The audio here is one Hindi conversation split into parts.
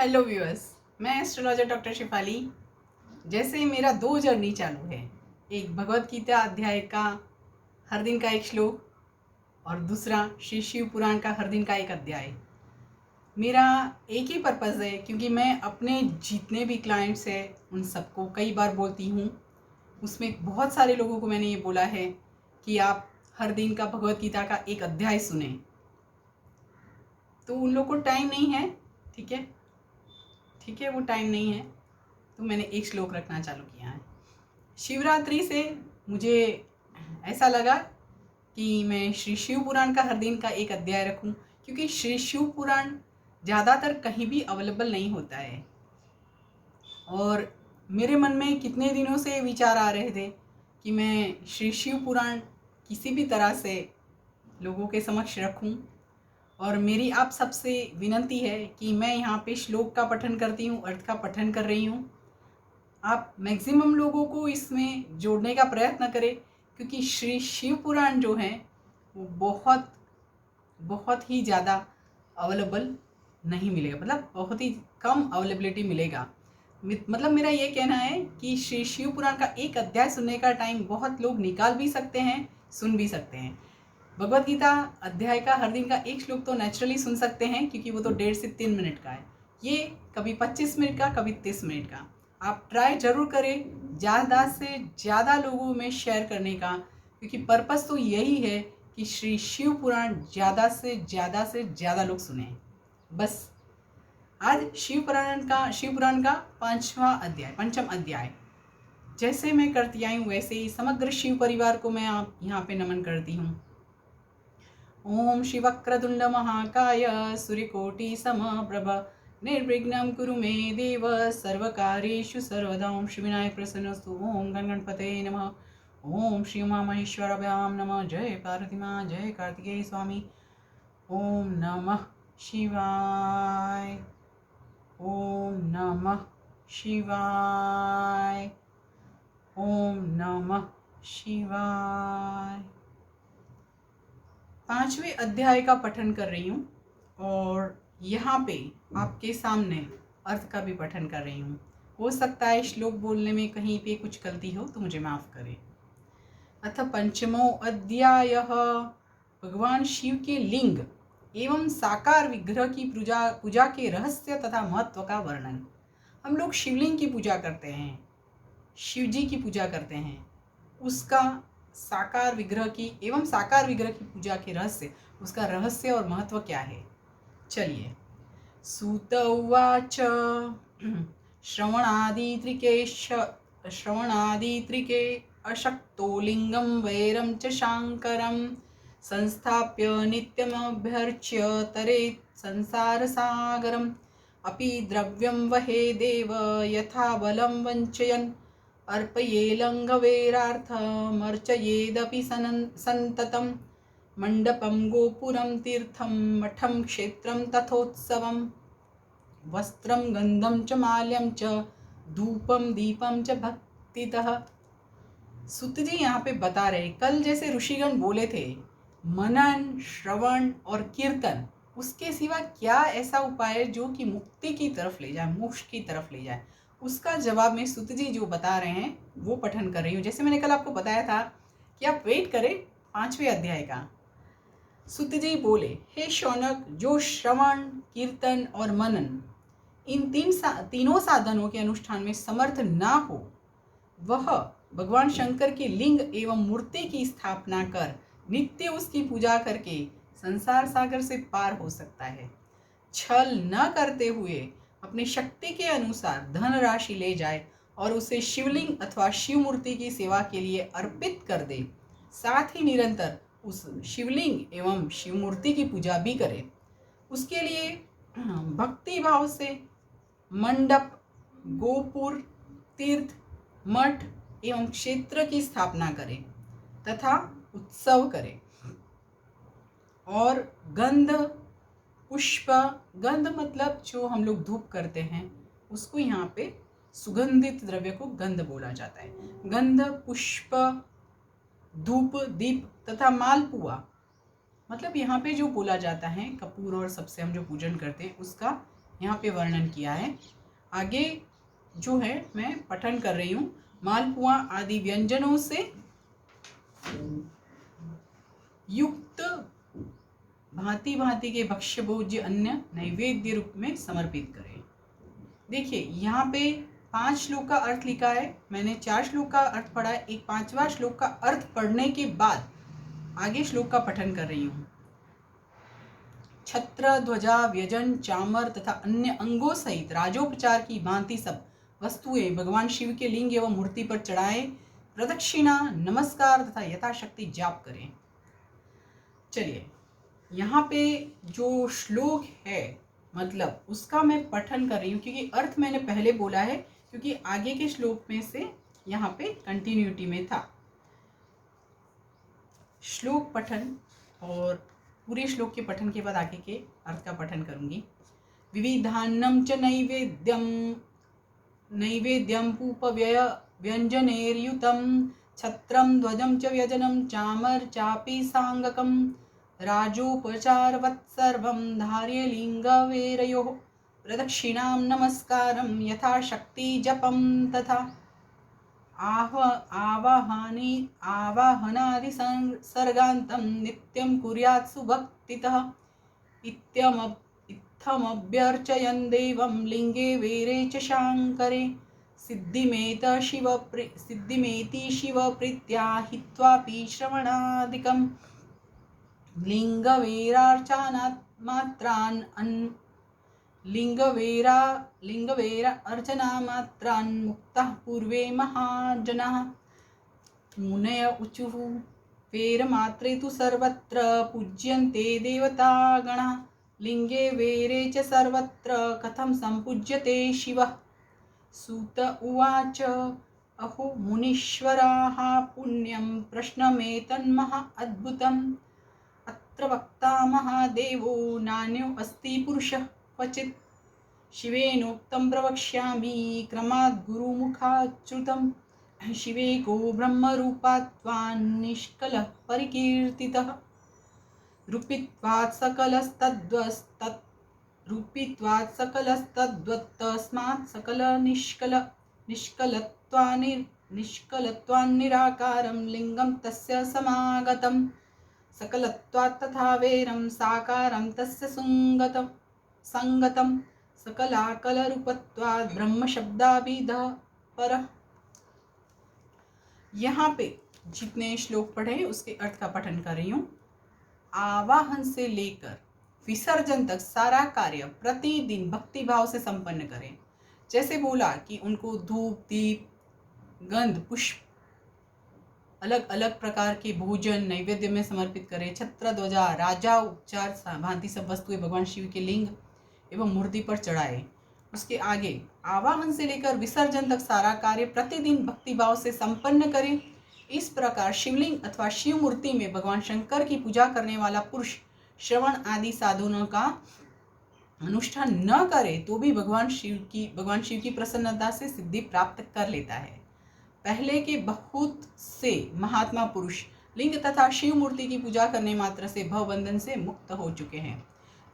हेलो व्यूअर्स, मैं एस्ट्रोलॉजर डॉक्टर शिफाली। जैसे मेरा 2 जर्नी चालू है, एक भगवत गीता अध्याय का हर दिन का एक श्लोक और दूसरा श्री शिव पुराण का हर दिन का एक अध्याय। मेरा एक ही पर्पज़ है, क्योंकि मैं अपने जितने भी क्लाइंट्स हैं उन सबको कई बार बोलती हूँ। उसमें बहुत सारे लोगों को मैंने ये बोला है कि आप हर दिन का भगवत गीता का एक अध्याय सुने, तो उन लोगों को टाइम नहीं है। ठीक है, वो टाइम नहीं है, तो मैंने एक श्लोक रखना चालू किया है। शिवरात्रि से मुझे ऐसा लगा कि मैं श्री शिव पुराण का हर दिन का एक अध्याय रखूं, क्योंकि श्री शिव पुराण ज़्यादातर कहीं भी अवेलेबल नहीं होता है। और मेरे मन में कितने दिनों से विचार आ रहे थे कि मैं श्री शिव पुराण किसी भी तरह से लोगों के समक्ष रखूं। और मेरी आप सबसे विनती है कि मैं यहाँ पे श्लोक का पठन करती हूँ, अर्थ का पठन कर रही हूँ। आप मैक्सिमम लोगों को इसमें जोड़ने का प्रयत्न करें, क्योंकि श्री शिव पुराण जो है वो बहुत बहुत ही ज़्यादा अवेलेबल नहीं मिलेगा, मतलब बहुत ही कम अवेलेबिलिटी मिलेगा। मतलब मेरा ये कहना है कि श्री शिव पुराण का एक अध्याय सुनने का टाइम बहुत लोग निकाल भी सकते हैं, सुन भी सकते हैं। भगवत गीता अध्याय का हर दिन का एक श्लोक तो नेचुरली सुन सकते हैं, क्योंकि वो तो 1.5 से 3 मिनट का है। ये कभी 25 मिनट का, कभी 30 मिनट का। आप ट्राई जरूर करें ज़्यादा से ज़्यादा लोगों में शेयर करने का, क्योंकि पर्पस तो यही है कि श्री शिव पुराण ज़्यादा से ज़्यादा लोग सुने। बस आज शिव पुराण का पंचम अध्याय जैसे मैं करती आई हूँ, वैसे ही समग्र शिव परिवार को मैं आप यहाँ पे नमन करती हूँ। ओम श्री वक्रतुंड महाकाय सूर्यकोटि समप्रभ निर्विघ्नं कुरु मे देव सर्वकार्येषु सर्वदा। ओम श्री विनायक प्रसन्नस्तु। ओम गणपते नमः। ओम श्री उमा महेश्वराभ्यां नमः। जय पार्वती माँ, जय कार्तिकेय स्वामी। ओम नमः शिवाय। ओम नमः शिवाय। ओम नमः शिवाय। 5वें अध्याय का पठन कर रही हूँ और यहाँ पे आपके सामने अर्थ का भी पठन कर रही हूँ। हो सकता है श्लोक बोलने में कहीं पे कुछ गलती हो तो मुझे माफ़ करें। अथ पंचमो अध्याय, भगवान शिव के लिंग एवं साकार विग्रह की पूजा के रहस्य तथा महत्व का वर्णन। हम लोग शिवलिंग की पूजा करते हैं, शिव जी की पूजा करते हैं, उसका साकार विग्रह की पूजा के रहस्य, उसका रहस्य और महत्व क्या है। चलिए। सूत उवाच श्रवणादित्रिके अशक्तो लिंगं वैरं च शांकरं संस्थाप्य नित्यमभ्यर्च्य तरेत् संसारसागरम् अपि द्रव्यं वहे देव यथा बलं वञ्चयन् अर्पयेलङ्घवेरार्थमर्चयेदपि सन्ततं मण्डपं गोपुरं तीर्थं मठं क्षेत्रं तथोत्सवं वस्त्रं गन्धं च माल्यं च धूपं दीपं च भक्तितः। सुत जी यहाँ पे बता रहे, कल जैसे ऋषिगण बोले थे मनन, श्रवण और कीर्तन, उसके सिवा क्या ऐसा उपाय है जो कि मुक्ति की तरफ ले जाए, मोक्ष की तरफ ले जाए। उसका जवाब में सुत जी जो बता रहे हैं वो पठन कर रही हूँ। जैसे मैंने कल आपको बताया था कि आप वेट करें 5वें अध्याय का। सुत जी बोले, हे शौनक, जो श्रवण, कीर्तन और मनन इन तीनों साधनों के अनुष्ठान में समर्थ ना हो, वह भगवान शंकर के लिंग एवं मूर्ति की स्थापना कर नित्य उसकी पूजा करके संसार सागर से पार हो सकता है। छल न करते हुए अपनी शक्ति के अनुसार धन राशि ले जाए और उसे शिवलिंग अथवा शिव मूर्ति की सेवा के लिए अर्पित कर दे। साथ ही निरंतर उस शिवलिंग एवं शिव मूर्ति की पूजा भी करे। उसके लिए भक्ति भाव से मंडप, गोपुर, तीर्थ, मठ एवं क्षेत्र की स्थापना करे तथा उत्सव करे। और गंध, पुष्प, गंध मतलब जो हम लोग धूप करते हैं उसको यहाँ पे सुगंधित द्रव्य को गंध बोला जाता है। गंध, पुष्प, धूप, दीप तथा मालपुआ, मतलब यहाँ पे जो बोला जाता है कपूर और सबसे हम जो पूजन करते हैं उसका यहाँ पे वर्णन किया है। आगे जो है मैं पठन कर रही हूँ। मालपुआ आदि व्यंजनों से युक्त भांति भांति के भक्ष्य भोज्य अन्य नैवेद्य रूप में समर्पित करें। देखिए यहाँ पे 5 श्लोक का अर्थ लिखा है, मैंने 4 श्लोक का अर्थ पढ़ा है। एक 5वां श्लोक का अर्थ पढ़ने के बाद आगे श्लोक का पठन कर रही हूँ। छत्र ध्वजा व्यजन चामर तथा अन्य अंगों सहित राजोपचार की भांति सब वस्तुएं भगवान शिव के लिंग एवं मूर्ति पर चढ़ाएं, प्रदक्षिणा नमस्कार तथा यथाशक्ति जाप करें। चलिए यहाँ पे जो श्लोक है मतलब उसका मैं पठन कर रही हूँ, क्योंकि अर्थ मैंने पहले बोला है, क्योंकि आगे के श्लोक में से यहाँ पे कंटिन्यूटी में था। श्लोक पठन और पूरे श्लोक के पठन के बाद आगे के अर्थ का पठन करूंगी। विविधान्नम च नैवेद्यम पूपव्यय व्यंजनेर्युतम छत्रम ध्वजम च व्यजनम चामर चापि सांगकम राजोपचारवत् सर्वं धार्य लिंगवेरयोः प्रदक्षिणां नमस्कारं यथाशक्ति जपं तथा आवाहनादि सर्गान्तं नित्यं कुर्यात् सुभक्तितः इत्थमभ्यर्चयन् देवं लिंगे वेरे च शाङ्करे सिद्धिमेति शिवप्रीत्या हित्वापि श्रवणादिकम् लिंगवेरा अर्चनामात्रान् मुक्तः पूर्वे महाजनः मुनय उचुः वेरमात्रे तु सर्वत्र पूज्यन्ते देवतागणः लिंगे वेरे च सर्वत्र कथं सम्पूज्यते शिवः। सूत उवाच अहो मुनीश्वराः पुण्यं प्रश्नमेतन्महा अद्भुतम् अत्र वक्ता महादेवो नान्यो अस्ति पुरुषः क्वचित् शिवेनोक्तं प्रवक्ष्यामि क्रमात् गुरुमुखाच्युतं शिवेको ब्रह्मरूपात्वान् निष्कलः परिकीर्तितः रूपित्वात् सकलस्तद्वत्तस्मात् सकल निष्कलत्वान्निराकारं लिंगं तस्य समागतं सकलत्वात् तथा वेरं साकारं तस्य संगतं सकलाकलरूपत्वात् ब्रह्म शब्दाभिधः परः। यहाँ पे जितने श्लोक पढ़े उसके अर्थ का पठन कर रही हूँ। आवाहन से लेकर विसर्जन तक सारा कार्य प्रतिदिन भक्ति भाव से संपन्न करें। जैसे बोला कि उनको धूप दीप गंध पुष्प अलग अलग प्रकार के भोजन नैवेद्य में समर्पित करें। छत्र ध्वजा राजा उपचार भांति सब वस्तुएं भगवान शिव के लिंग एवं मूर्ति पर चढ़ाए। उसके आगे आवाहन से लेकर विसर्जन तक सारा कार्य प्रतिदिन भक्ति भाव से संपन्न करें। इस प्रकार शिवलिंग अथवा शिव मूर्ति में भगवान शंकर की पूजा करने वाला पुरुष श्रवण आदि साधनों का अनुष्ठान न करे तो भी भगवान शिव की प्रसन्नता से सिद्धि प्राप्त कर लेता है। पहले के बहुत से महात्मा पुरुष लिंग तथा शिव मूर्ति की पूजा करने मात्र से भवबंधन से मुक्त हो चुके हैं।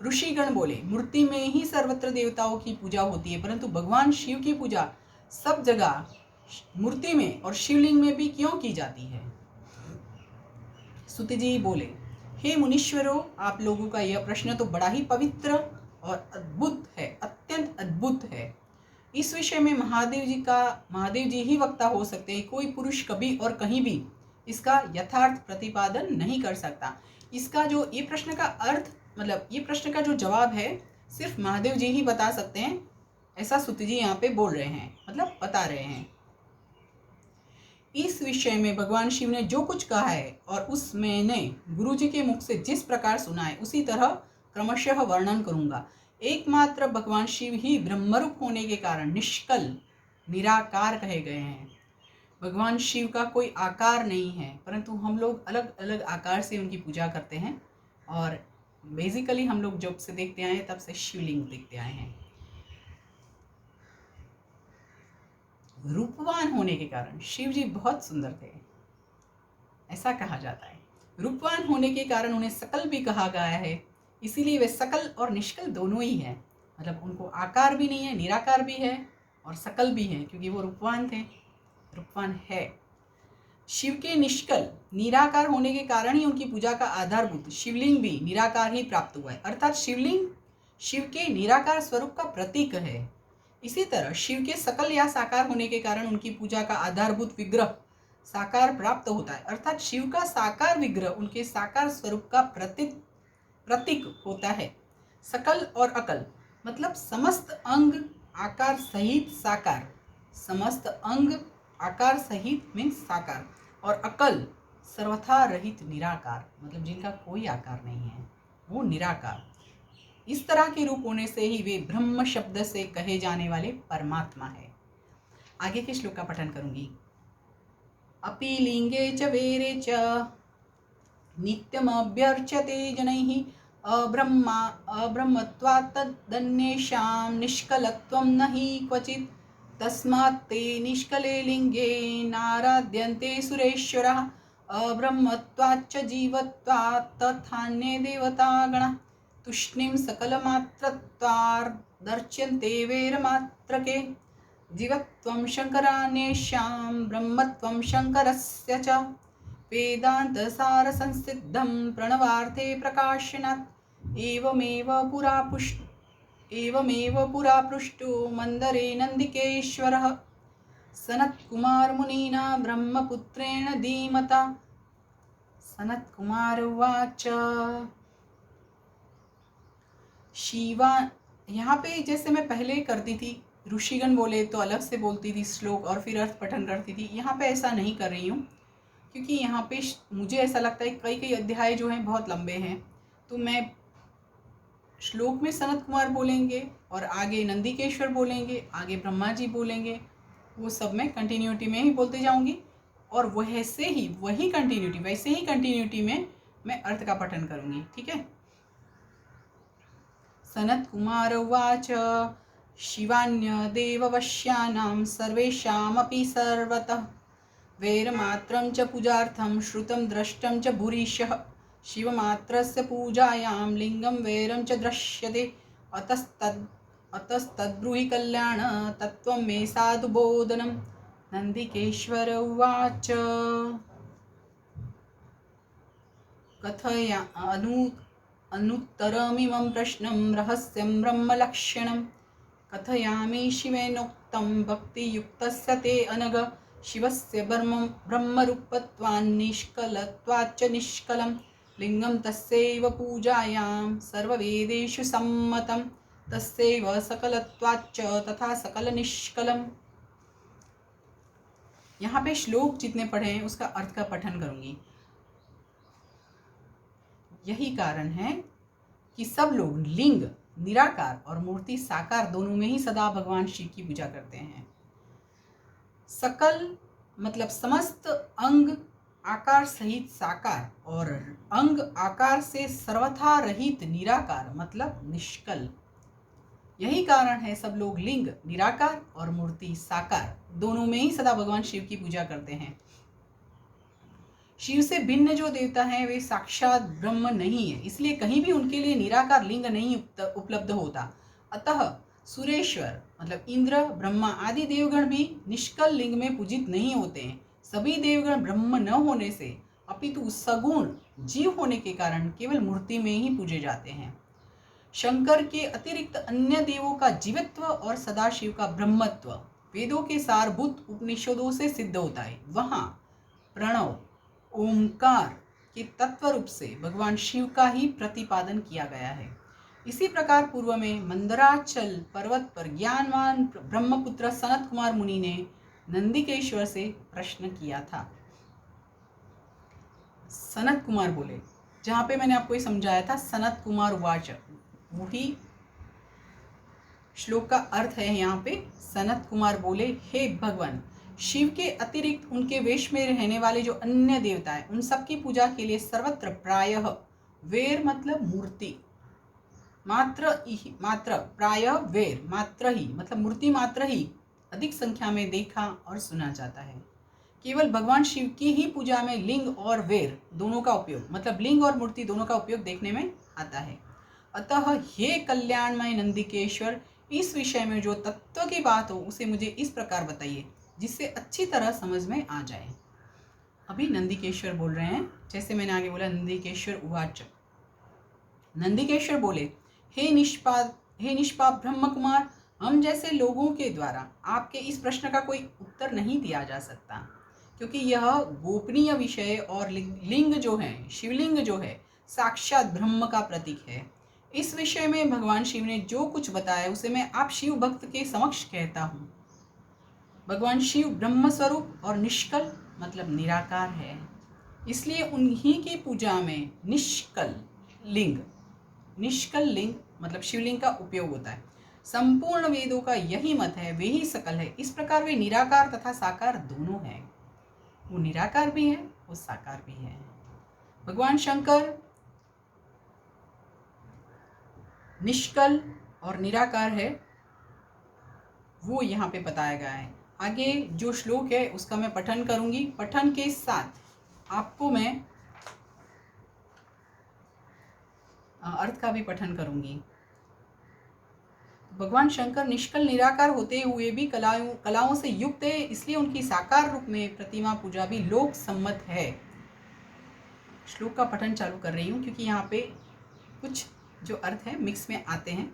ऋषिगण बोले, मूर्ति में ही सर्वत्र देवताओं की पूजा होती है, परंतु भगवान शिव की पूजा सब जगह मूर्ति में और शिवलिंग में भी क्यों की जाती है। सुत जी बोले, हे मुनीश्वरों, आप लोगों का यह प्रश्न तो बड़ा ही पवित्र और अद्भुत है, अत्यंत अद्भुत है। इस विषय में महादेव जी ही वक्ता हो सकते हैं। कोई पुरुष कभी और कहीं भी इसका यथार्थ प्रतिपादन नहीं कर सकता। इसका जो ये प्रश्न का अर्थ मतलब ये प्रश्न का जो जवाब है सिर्फ महादेव जी ही बता सकते हैं, ऐसा सुत जी यहाँ पे बोल रहे हैं, मतलब बता रहे हैं। इस विषय में भगवान शिव ने जो कुछ कहा है और उस मैंने गुरु जी के मुख से जिस प्रकार सुना है उसी तरह क्रमशः वर्णन करूंगा। एकमात्र भगवान शिव ही ब्रह्मरूप होने के कारण निष्कल निराकार कहे गए हैं। भगवान शिव का कोई आकार नहीं है, परंतु हम लोग अलग अलग आकार से उनकी पूजा करते हैं और बेसिकली हम लोग जब से देखते आए हैं तब से शिवलिंग देखते आए हैं। रूपवान होने के कारण शिव जी बहुत सुंदर थे, ऐसा कहा जाता है। रूपवान होने के कारण उन्हें सकल भी कहा गया है, इसीलिए वे सकल और निष्कल दोनों ही हैं। मतलब उनको आकार भी नहीं है, निराकार भी है और सकल भी है, क्योंकि वो रूपवान थे, रूपवान है। शिव के निष्कल निराकार होने के कारण ही उनकी पूजा का आधारभूत शिवलिंग भी निराकार ही प्राप्त हुआ है, अर्थात शिवलिंग शिव के निराकार स्वरूप का प्रतीक है। इसी तरह शिव के सकल या साकार होने के कारण उनकी पूजा का आधारभूत विग्रह साकार प्राप्त होता है, अर्थात शिव का साकार विग्रह उनके साकार स्वरूप का प्रतीक होता है। सकल और अकल मतलब समस्त अंग आकार सहित साकार, समस्त अंग आकार सहित मीन्स साकार, और अकल सर्वथा रहित निराकार मतलब जिनका कोई आकार नहीं है, वो निराकार। इस तरह के रूप होने से ही वे ब्रह्म शब्द से कहे जाने वाले परमात्मा है। आगे के श्लोक का पठन करूंगी। अपि लिंगे च वेरे च नित्यमभ्यर्च्यते जनैः अब्रह्मत्वात् तदन्येषां निष्कलत्वं न हि क्वचित् तस्मात् ते निष्कले लिंगे नाराध्यन्ते सुरेश्वरः अब्रह्मत्वाच्च जीवत्वात् तथान्ये देवतागणाः तुष्णीं सकलमात्रत्वादर्च्यन्ते वेरमात्रके जीवत्वं शङ्करान्येषां ब्रह्मत्वं शङ्करस्य च वेदान्तसारसंसिद्धं प्रणवार्थे प्रकाशनात् एवमेव पुरा पृष्टो मन्दरे नन्दिकेश्वरः सनत्कुमारमुनिना ब्रह्मपुत्रेण धीमता। सनत्कुमार उवाच। शिवा, यहाँ पे जैसे मैं पहले करती थी, ऋषिगण बोले तो अलग से बोलती थी श्लोक और फिर अर्थ पठन करती थी, यहाँ पे ऐसा नहीं कर रही हूँ, क्योंकि यहाँ पे मुझे ऐसा लगता है कई कई अध्याय जो हैं बहुत लंबे हैं, तो मैं श्लोक में सनत कुमार बोलेंगे और आगे नंदिकेश्वर बोलेंगे, आगे ब्रह्मा जी बोलेंगे, वो सब मैं कंटिन्यूटी में ही बोलते जाऊंगी और वैसे ही कंटिन्यूटी में मैं अर्थ का पठन करूंगी। ठीक है। सनत कुमार उवाच। शिवान्य देववश्यानां सर्वेषामपि सर्वतः वेरमात्रं च पूजार्थं श्रुतं दृष्टं च भूरिशः शिवमात्रस्य पूजायां लिंगं वेरं च दृश्यते अतस्तद्ब्रूहि कल्याण तत्त्वं मे साधु बोधनं। नन्दिकेश्वर उवाच। कथया अनुत्तरमिमं प्रश्नं रहस्यं ब्रह्मलक्षणं कथयामि शिवेनोक्तं भक्तियुक्तस्य ते अनघ शिवस्य ब्रह्मरूपत्वान्निष्कलत्वाच्च निष्कलं लिंगं तस्यैव पूजायां सर्ववेदेषु सम्मतं तस्यैव सकलत्वाच्च तथा सकलनिष्कलम्। यहाँ पे श्लोक जितने पढ़े हैं उसका अर्थ का पठन करूंगी। यही कारण है कि सब लोग लिंग निराकार और मूर्ति साकार दोनों में ही सदा भगवान शिव की पूजा करते हैं। सकल मतलब समस्त अंग आकार सहित साकार और अंग आकार से सर्वथा रहित निराकार मतलब निष्कल। यही कारण है सब लोग लिंग निराकार और मूर्ति साकार दोनों में ही सदा भगवान शिव की पूजा करते हैं। शिव से भिन्न जो देवता हैं वे साक्षात ब्रह्म नहीं है, इसलिए कहीं भी उनके लिए निराकार लिंग नहीं उपलब्ध होता। अतः सुरेश्वर मतलब इंद्र ब्रह्मा आदि देवगण भी निष्कल लिंग में पूजित नहीं होते हैं। सभी देवगण ब्रह्म न होने से अपितु सगुण जीव होने के कारण केवल मूर्ति में ही पूजे जाते हैं। शंकर के अतिरिक्त अन्य देवों का जीवत्व और सदाशिव का ब्रह्मत्व वेदों के सारभूत उपनिषदों से सिद्ध होता है। वहाँ प्रणव ओंकार के तत्व रूप से भगवान शिव का ही प्रतिपादन किया गया है। इसी प्रकार पूर्व में मंदराचल पर्वत पर ज्ञानवान ब्रह्मपुत्र सनत कुमार मुनि ने नंदिकेश्वर से प्रश्न किया था। सनत कुमार बोले, जहाँ पे मैंने आपको ये समझाया था सनत कुमार उवाच, वही श्लोक का अर्थ है। यहाँ पे सनत कुमार बोले, हे भगवान, शिव के अतिरिक्त उनके वेश में रहने वाले जो अन्य देवता हैं उन सबकी पूजा के लिए सर्वत्र प्रायः वेर मतलब मूर्ति मात्र प्रायः वेर मात्र ही मतलब मूर्ति मात्र ही अधिक संख्या में देखा और सुना जाता है। केवल भगवान शिव की ही पूजा में लिंग और वेर दोनों का उपयोग मतलब लिंग और मूर्ति दोनों का उपयोग देखने में आता है। अतः हे कल्याणमय नंदिकेश्वर, इस विषय में जो तत्व की बात हो उसे मुझे इस प्रकार बताइए जिससे अच्छी तरह समझ में आ जाए। अभी नंदिकेश्वर बोल रहे हैं, जैसे मैंने आगे बोला, नंदिकेश्वर उवाच। नंदिकेश्वर बोले, हे निष्पाप ब्रह्म कुमार, हम जैसे लोगों के द्वारा आपके इस प्रश्न का कोई उत्तर नहीं दिया जा सकता, क्योंकि यह गोपनीय विषय और लिंग जो है, शिवलिंग जो है, साक्षात ब्रह्म का प्रतीक है। इस विषय में भगवान शिव ने जो कुछ बताया उसे मैं आप शिव भक्त के समक्ष कहता हूँ। भगवान शिव ब्रह्म स्वरूप और निष्कल मतलब निराकार है, इसलिए उन्हीं की पूजा में निष्कल लिंग मतलब शिवलिंग का उपयोग होता है। संपूर्ण वेदों का यही मत है, वे ही सकल है। इस प्रकार वे निराकार तथा साकार दोनों हैं। वो निराकार भी है, वो साकार भी है। भगवान शंकर निष्कल और निराकार है, वो यहाँ पे बताया गया है। आगे जो श्लोक है उसका मैं पठन करूंगी। पठन के साथ आपको मैं अर्थ का भी पठन करूंगी। भगवान शंकर निष्कल निराकार होते हुए भी कलाओं से युक्त है, इसलिए उनकी साकार रूप में प्रतिमा पूजा भी लोक सम्मत है। श्लोक का पठन चालू कर रही हूँ क्योंकि यहाँ पे कुछ जो अर्थ है मिक्स में आते हैं।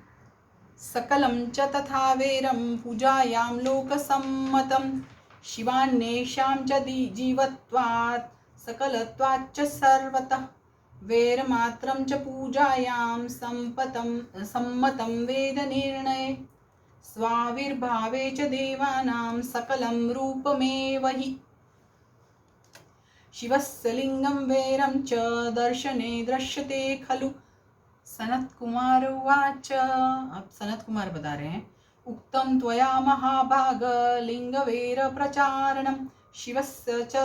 सकलं च तथा वेरं पूजायां लोकसम्मतं शिवान्येषां च जीवत्वात् सकलत्वाच्च सर्वतः वेरमात्रं च पूजायां सम्मतं वेदनिर्णये स्वाविर्भावे च देवानां सकलं रूपमेव हि शिवस्य लिंगं वेरं च दर्शने दृश्यते खलु। सनत कुमार उवाच। अब सनत कुमार बता रहे हैं, उक्तं त्वया महाभाग लिंगवेर प्रचारणं शिवस्य च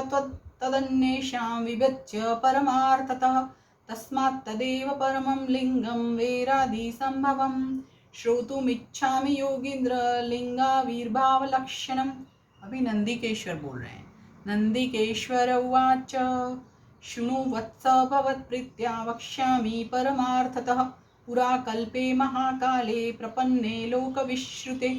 तदन्येषां विभज्य परमार्थतः तस्मात् तदेव परमं लिंगं वेरादि संभवं श्रोतुमिच्छामि योगीन्द्र लिंगाविर्भावलक्षणम्। अभी नंदिकेश्वर बोल रहे हैं। नंदिकेश्वर उवाच। शृणु वत्स भवत्प्रीत्या वक्ष्यामि परमार्थतः पुरा कल्पे महाकाले प्रपन्ने लोकविश्रुते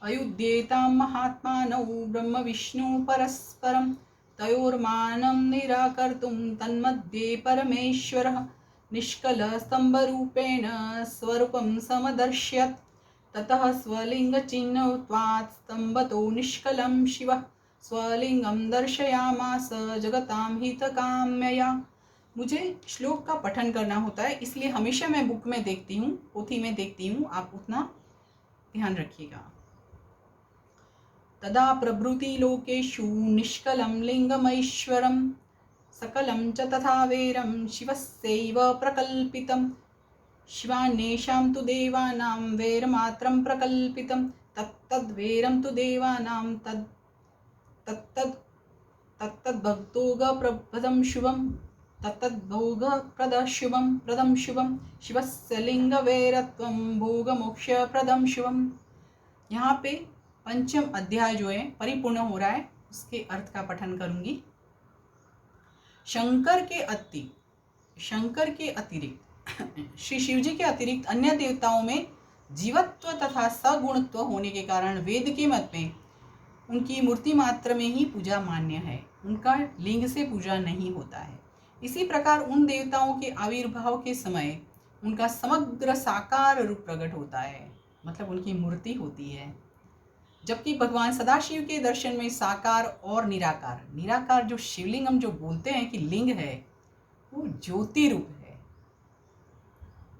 अयुध्येतां महात्मानौ ब्रह्म विष्णु परस्परं तयोर्मानं निराकर्तुं तन्मध्ये परमेश्वरः निष्कलस्तम्भरूपेण स्वरूपं समदर्शयत् ततः स्वलिङ्गचिह्नत्वात् स्तम्भतो निष्कलं शिवः स्वलिंगम दर्शयामास जगतां हितकाम्यया। मुझे श्लोक का पठन करना होता है, इसलिए हमेशा मैं बुक में देखती हूँ, पोथी में देखती हूँ, आप उतना ध्यान रखिएगा। तदा प्रभृति लोकेषु निष्कलं लिंगमैश्वरं सकलं च तथा वेरं शिवस्यैव प्रकल्पितं शिवान्येषां तु देवानां वेरमात्रं प्रकल्पितं तत्तद्वेरं तु देवानां तत्तद्भक्तोगप्रदं शुभं शिवस्य लिंगवैरत्वं भोगमोक्षप्रदं शुभम। यहाँ पे पंचम अध्याय जो है परिपूर्ण हो रहा है, उसके अर्थ का पठन करूंगी। शंकर के अतिरिक्त श्री शिव जी के अतिरिक्त अन्य देवताओं में जीवत्व तथा सगुणत्व होने के कारण वेद के मत में उनकी मूर्ति मात्र में ही पूजा मान्य है, उनका लिंग से पूजा नहीं होता है। इसी प्रकार उन देवताओं के आविर्भाव के समय उनका समग्र साकार रूप प्रकट होता है, मतलब उनकी मूर्ति होती है। जबकि भगवान सदाशिव के दर्शन में साकार और निराकार जो शिवलिंग हम जो बोलते हैं कि लिंग है, वो ज्योति रूप है।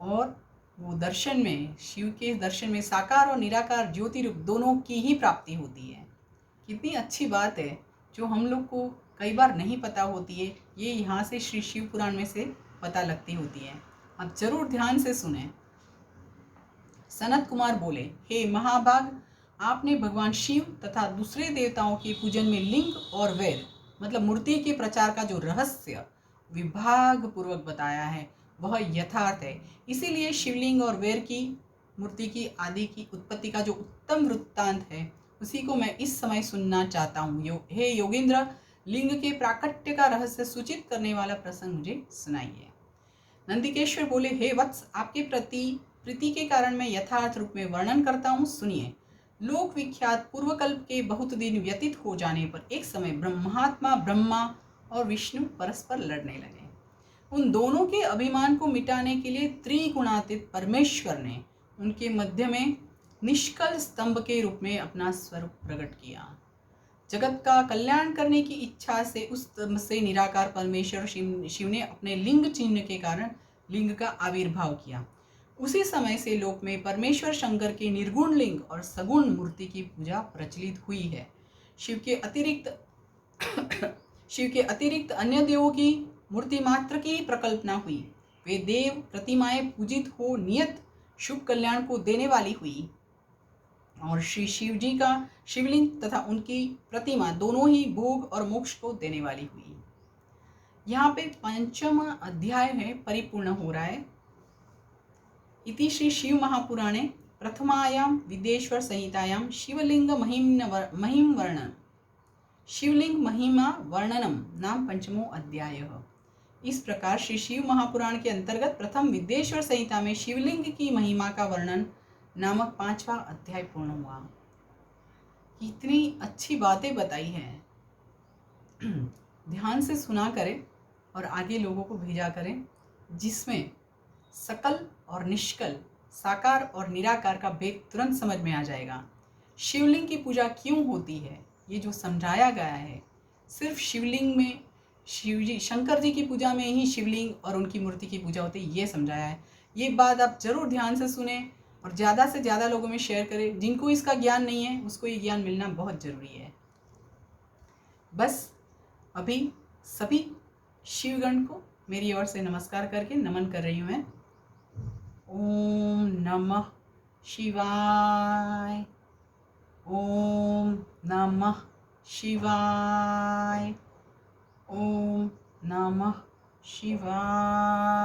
और वो दर्शन में, शिव के दर्शन में साकार और निराकार ज्योति रूप दोनों की ही प्राप्ति होती है। कितनी अच्छी बात है जो हम लोग को कई बार नहीं पता होती है, ये यहाँ से श्री शिव पुराण में से पता लगती होती है। आप जरूर ध्यान से सुने। सनत कुमार बोले, हे महाभाग, आपने भगवान शिव तथा दूसरे देवताओं के पूजन में लिंग और वैर मतलब मूर्ति के प्रचार का जो रहस्य विभाग पूर्वक बताया है वह यथार्थ है। इसीलिए शिवलिंग और वैर की मूर्ति की आदि की उत्पत्ति का जो उत्तम वृत्तांत है उसी को मैं इस समय सुनना चाहता हूँ। हे योगेंद्र, लिंग के प्राकट्य का रहस्य सूचित करने वाला प्रसंग मुझे सुनाइए। नंदिकेश्वर बोले, हे वत्स, आपके प्रति प्रीति के कारण मैं यथार्थ रूप में वर्णन करता हूँ, सुनिए। लोक विख्यात पूर्वकल्प के बहुत दिन व्यतीत हो जाने पर एक समय महात्मा ब्रह्मा और विष्णु परस्पर लड़ने लगे। उन दोनों के अभिमान को मिटाने के लिए त्रिगुणातीत परमेश्वर ने उनके मध्य में निष्कल स्तंभ के रूप में अपना स्वरूप प्रकट किया। जगत का कल्याण करने की इच्छा से उस स्तंभ से निराकार परमेश्वर शिव ने अपने लिंग चिन्ह के कारण लिंग का आविर्भाव किया। उसी समय से लोक में परमेश्वर शंकर के निर्गुण लिंग और सगुण मूर्ति की पूजा प्रचलित हुई है। शिव के अतिरिक्त अन्य देवों की मूर्ति मात्र की प्रकल्पना हुई। वे देव प्रतिमाएं पूजित हो नियत शुभ कल्याण को देने वाली हुई और श्री शिव जी का शिवलिंग तथा उनकी प्रतिमा दोनों ही भोग और मोक्ष को देने वाली हुई। यहाँ पे 5वां अध्याय है, परिपूर्ण हो रहा है। इति श्री शिव महापुराणे प्रथमायां विदेश्वर संहितायां शिवलिंग महिम वर्णन शिवलिंग महिमा वर्णनम नाम 5वां अध्याय। इस प्रकार श्री शिव महापुराण के अंतर्गत प्रथम विदेश्वर संहिता में शिवलिंग की महिमा का वर्णन नामक 5वां अध्याय पूर्ण हुआ। कितनी अच्छी बातें बताई हैं। ध्यान से सुना करें और आगे लोगों को भेजा करें, जिसमें सकल और निष्कल, साकार और निराकार का भेद तुरंत समझ में आ जाएगा। शिवलिंग की पूजा क्यों होती है, ये जो समझाया गया है, सिर्फ शिवलिंग में शिव जी शंकर जी की पूजा में ही शिवलिंग और उनकी मूर्ति की पूजा होती है, ये समझाया है। ये बात आप जरूर ध्यान से सुने और ज़्यादा से ज़्यादा लोगों में शेयर करें। जिनको इसका ज्ञान नहीं है उसको ये ज्ञान मिलना बहुत ज़रूरी है। बस अभी सभी शिवगण को मेरी ओर से नमस्कार करके नमन कर रही हूँ मैं। ओम नमः शिवाय, ओम नमः शिवाय, ओम नमः शिवाय।